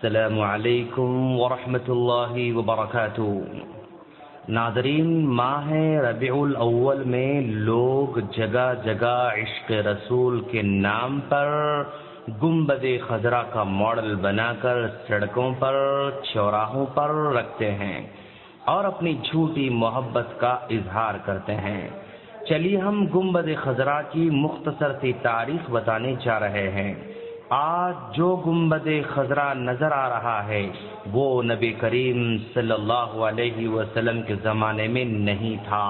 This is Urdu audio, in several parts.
السلام علیکم ورحمۃ اللہ وبرکاتہ۔ ناظرین، ماہ ربیع الاول میں لوگ جگہ جگہ عشق رسول کے نام پر گنبد خضرا کا ماڈل بنا کر سڑکوں پر، چوراہوں پر رکھتے ہیں اور اپنی جھوٹی محبت کا اظہار کرتے ہیں۔ چلیے ہم گنبد خضرا کی مختصر سی تاریخ بتانے جا رہے ہیں۔ آج جو گنبد خضرا نظر آ رہا ہے وہ نبی کریم صلی اللہ علیہ وسلم کے زمانے میں نہیں تھا۔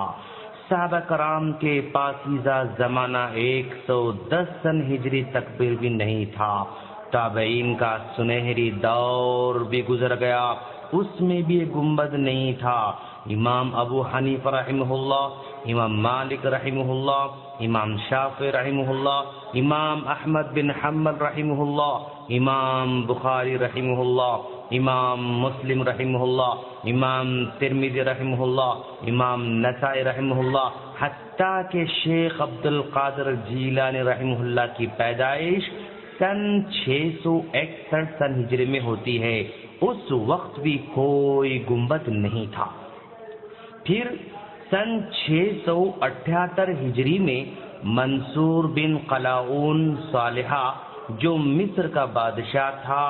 صحابہ کرام کے پاکیزہ زمانہ 110 سن ہجری تک بھی نہیں تھا۔ تابعین کا سنہری دور بھی گزر گیا، اس میں بھی گنبد نہیں تھا۔ امام ابو حنیفہ رحمہ اللہ، امام مالک رحمہ اللہ، امام شافعی رحمہ اللہ، امام احمد بن حنبل رحمہ اللہ، امام بخاری رحمہ اللہ، امام مسلم رحمہ اللہ، امام ترمذی رحمہ اللہ، امام نسائی رحمہ اللہ، حتیٰ کہ شیخ عبد القادر جیلانی رحمہ اللہ کی پیدائش سن 661 سن ہجری میں ہوتی ہے۔ اس وقت بھی کوئی گنبد نہیں تھا۔ پھر سن 678 ہجری میں منصور بن قلاؤن صالحہ جو مصر کا بادشاہ تھا،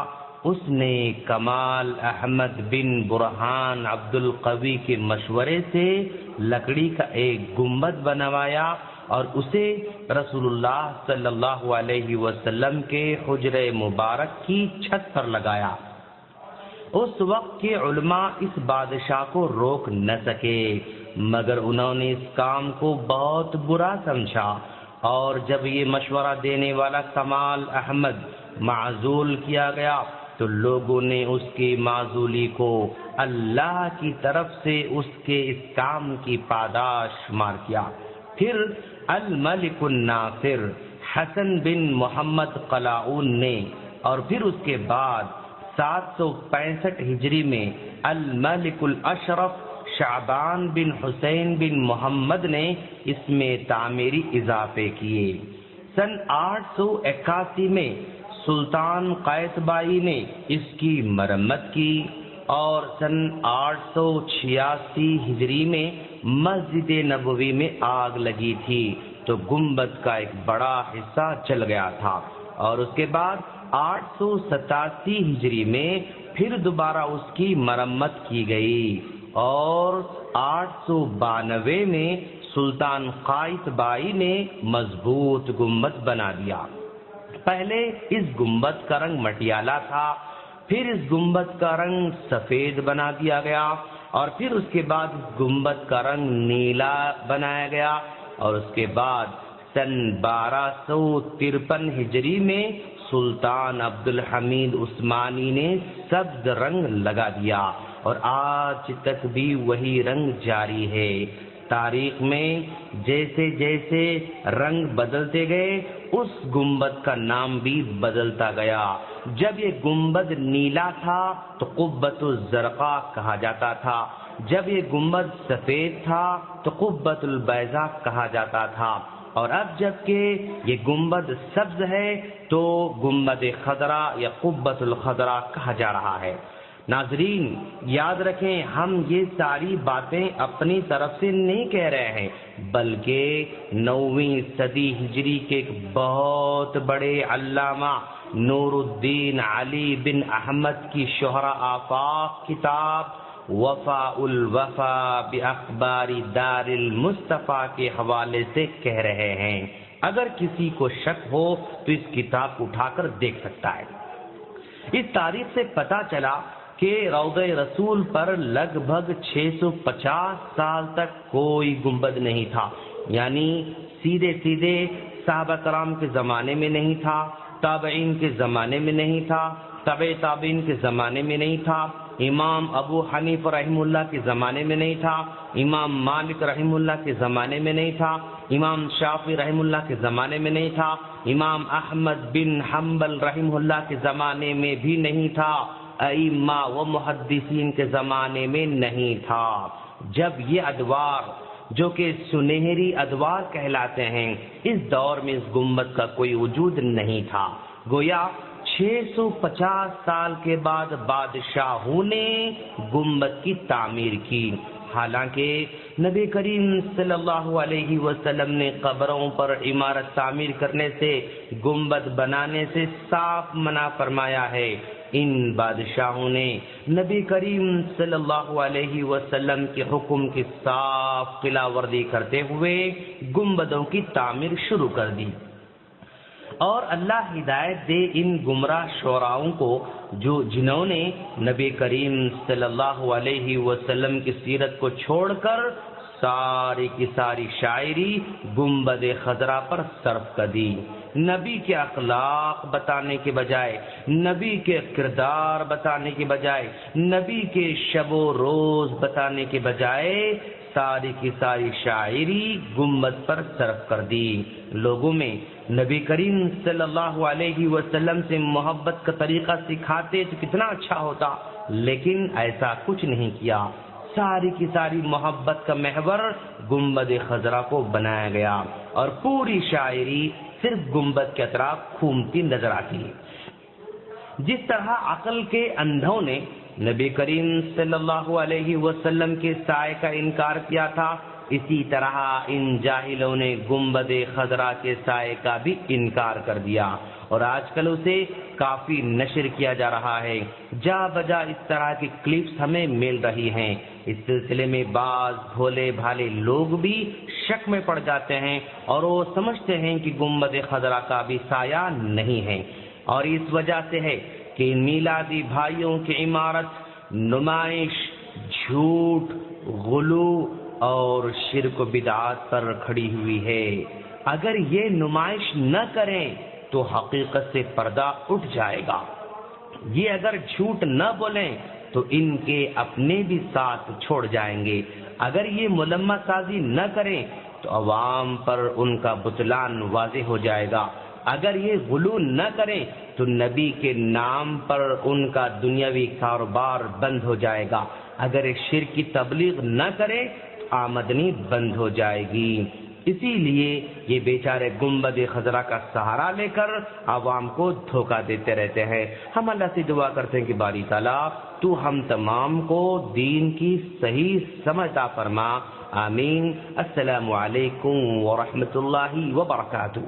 اس نے کمال احمد بن برہان عبد القوی کے مشورے سے لکڑی کا ایک گنبد بنوایا اور اسے رسول اللہ صلی اللہ علیہ وسلم کے حجرہ مبارک کی چھت پر لگایا۔ اس وقت کے علماء اس بادشاہ کو روک نہ سکے، مگر انہوں نے اس کام کو بہت برا سمجھا، اور جب یہ مشورہ دینے والا کمال احمد معزول کیا گیا تو لوگوں نے اس کی معزولی کو اللہ کی طرف سے اس کے اس کام کی پاداش شمار کیا۔ پھر الملک الناصر حسن بن محمد قلاؤن نے، اور پھر اس کے بعد 765 ہجری میں الملک الاشرف شعبان بن حسین بن محمد نے اس میں تعمیری اضافے کیے۔ سن 881 میں سلطان قائتبائی نے اس کی مرمت کی، اور سن 886 ہجری میں مسجد نبوی میں آگ لگی تھی تو گنبد کا ایک بڑا حصہ جل گیا تھا، اور اس کے بعد 887 ہجری میں پھر دوبارہ اس کی مرمت کی گئی، اور 892 میں سلطان قائتبائی نے مضبوط گنبد بنا دیا۔ پہلے اس گنبد کا رنگ مٹیالہ تھا، پھر اس گنبد کا رنگ سفید بنا دیا گیا، اور پھر اس کے بعد گنبد کا رنگ نیلا بنایا گیا، اور اس کے بعد سن 1253 ہجری میں سلطان عبد الحمید عثمانی نے سبز رنگ لگا دیا، اور آج تک بھی وہی رنگ جاری ہے۔ تاریخ میں جیسے جیسے رنگ بدلتے گئے اس گنبد کا نام بھی بدلتا گیا۔ جب یہ گنبد نیلا تھا تو قبۃ الزرقاء کہا جاتا تھا، جب یہ گنبد سفید تھا تو قبۃ البیضاء کہا جاتا تھا، اور اب جب کہ یہ گنبد سبز ہے تو گنبد خضرا یا قبۃ الخضرا کہا جا رہا ہے۔ ناظرین یاد رکھیں، ہم یہ ساری باتیں اپنی طرف سے نہیں کہہ رہے ہیں، بلکہ 9ویں صدی ہجری کے ایک بہت بڑے علامہ نور الدین علی بن احمد کی شہرا آفاق کتاب وفاء الوفا باخبار دار المصطفیٰ کے حوالے سے کہہ رہے ہیں۔ اگر کسی کو شک ہو تو اس کتاب کو اٹھا کر دیکھ سکتا ہے۔ اس تاریخ سے پتہ چلا کہ روضہ رسول پر لگ بھگ 650 سال تک کوئی گنبد نہیں تھا، یعنی سیدھے سیدھے صحابہ کرام کے زمانے میں نہیں تھا، تابعین کے زمانے میں نہیں تھا، تبع تابعین کے زمانے میں نہیں تھا، امام ابو حنیفہ رحمہ اللہ کے زمانے میں نہیں تھا، امام مالک رحمہ اللہ کے زمانے میں نہیں تھا، امام شافعی رحمہ اللہ کے زمانے میں نہیں تھا، امام احمد بن حنبل رحمہ اللہ کے زمانے میں بھی نہیں تھا، ائمہ و محدثین کے زمانے میں نہیں تھا۔ جب یہ ادوار جو کہ سنہری ادوار کہلاتے ہیں، اس دور میں اس گنبد کا کوئی وجود نہیں تھا۔ گویا 650 سال کے بعد بادشاہوں نے گنبد کی تعمیر کی، حالانکہ نبی کریم صلی اللہ علیہ وسلم نے قبروں پر عمارت تعمیر کرنے سے، گنبد بنانے سے صاف منع فرمایا ہے۔ ان بادشاہوں نے نبی کریم صلی اللہ علیہ وسلم کے حکم کی صاف خلاف ورزی کرتے ہوئے گنبدوں کی تعمیر شروع کر دی، اور اللہ ہدایت دے ان گمراہ شعراؤں کو جنہوں نے نبی کریم صلی اللہ علیہ وسلم کی سیرت کو چھوڑ کر ساری کی ساری شاعری گنبد خضرا پر صرف کر دی، نبی کے اخلاق بتانے کے بجائے، نبی کے کردار بتانے کے بجائے، نبی کے شب و روز بتانے کے بجائے ساری کی ساری شاعری گنبد پر صرف کر دی۔ لوگوں میں نبی کریم صلی اللہ علیہ وسلم سے محبت کا طریقہ سکھاتے تو کتنا اچھا ہوتا، لیکن ایسا کچھ نہیں کیا۔ ساری کی ساری محبت کا محور گنبد خضرا کو بنایا گیا، اور پوری شاعری صرف گنبد کے اطراف گھومتی نظر آتی ہے۔ جس طرح عقل کے اندھوں نے نبی کریم صلی اللہ علیہ وسلم کے سائے کا انکار کیا تھا، اسی طرح ان جاہلوں نے گنبد خضرا کے سائے کا بھی انکار کر دیا، اور آج کل اسے کافی نشر کیا جا رہا ہے۔ جا بجا اس طرح کی کلپس ہمیں مل رہی ہیں۔ اس سلسلے میں بعض بھولے بھالے لوگ بھی شک میں پڑ جاتے ہیں، اور وہ سمجھتے ہیں کہ گنبد خضرا کا بھی سایہ نہیں ہے، اور اس وجہ سے ہے کہ میلادی بھائیوں کی عمارت نمائش، جھوٹ، غلو اور شرک و بدعات پر کھڑی ہوئی ہے۔ اگر یہ نمائش نہ کریں تو حقیقت سے پردہ اٹھ جائے گا، یہ اگر جھوٹ نہ بولیں تو ان کے اپنے بھی ساتھ چھوڑ جائیں گے، اگر یہ ملمہ سازی نہ کریں تو عوام پر ان کا بطلان واضح ہو جائے گا، اگر یہ غلو نہ کریں تو نبی کے نام پر ان کا دنیاوی کاروبار بند ہو جائے گا، اگر شرک کی تبلیغ نہ کریں تو آمدنی بند ہو جائے گی۔ اسی لیے یہ بیچارے گنبد خضرا کا سہارا لے کر عوام کو دھوکہ دیتے رہتے ہیں۔ ہم اللہ سے دعا کرتے ہیں کہ باری تعالیٰ تو ہم تمام کو دین کی صحیح سمجھ عطا فرما، آمین۔ السلام علیکم ورحمۃ اللہ وبرکاتہ۔